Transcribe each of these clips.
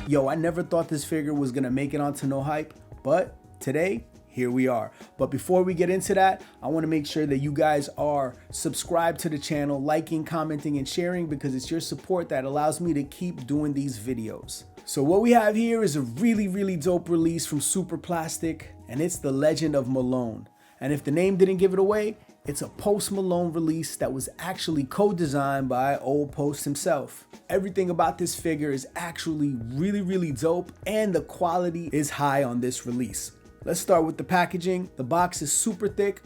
Yo, I never thought this figure was gonna make it onto No Hype, but today, here we are. But before we get into that, I wanna make sure that you guys are subscribed to the channel, liking, commenting, and sharing, because it's your support that allows me to keep doing these videos. So what we have here is a really dope release from Super Plastic, and it's The Legend of Malone. And if the name didn't give it away, it's a Post Malone release that was actually co-designed by old Post himself. Everything about this figure is actually really dope, and the quality is high on this release. Let's start with the packaging. The box is super thick,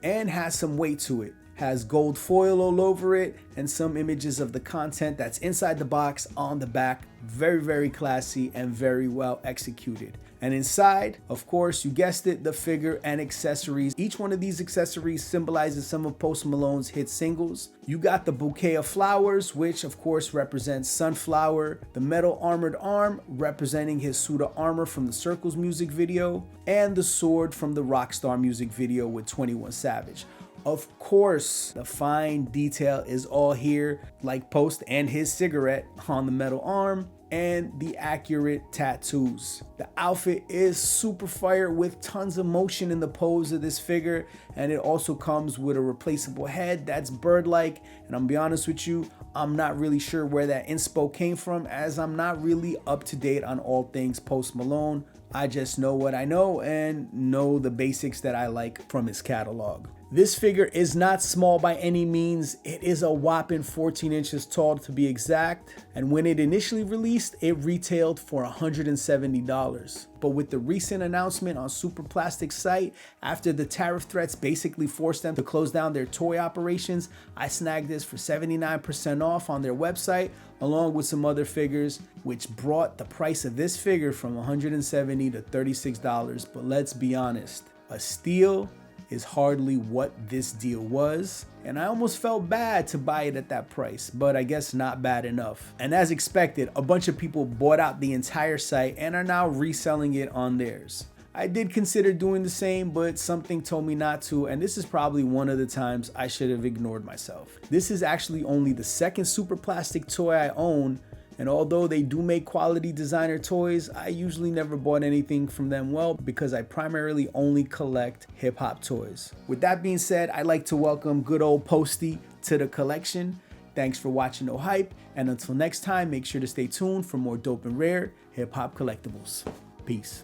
and has some weight to it. Has gold foil all over it and some images of the content that's inside the box on the back. Very classy and very well executed. And inside, of course, you guessed it, the figure and accessories. Each one of these accessories symbolizes some of Post Malone's hit singles. You got the bouquet of flowers, which of course represents Sunflower, the metal armored arm representing his suit of armor from the Circles music video, and the sword from the Rockstar music video with 21 Savage. Of course, the fine detail is all here, like Post and his cigarette on the metal arm, and the accurate tattoos. The outfit is super fire with tons of motion in the pose of this figure, and it also comes with a replaceable head that's bird-like. And I'm gonna be honest with you, I'm not really sure where that inspo came from, as I'm not really up to date on all things Post Malone. I just know what I know and know the basics that I like from his catalog. This figure is not small by any means. It is a whopping 14 inches tall to be exact. And when it initially released, it retailed for $170. But with the recent announcement on Super Plastic's site, after the tariff threats basically forced them to close down their toy operations, I snagged this for 79% off on their website, along with some other figures, which brought the price of this figure from $170 to $36. But let's be honest, a steal is hardly what this deal was, and I almost felt bad to buy it at that price, but I guess not bad enough. And as expected, a bunch of people bought out the entire site and are now reselling it on theirs. I did consider doing the same, but something told me not to, and this is probably one of the times I should have ignored myself. This is actually only the second Super Plastic toy I own, and although they do make quality designer toys, I usually never bought anything from them, well, because I primarily only collect hip hop toys. With that being said, I'd like to welcome good old Posty to the collection. Thanks for watching No Hype, and until next time, make sure to stay tuned for more dope and rare hip hop collectibles. Peace.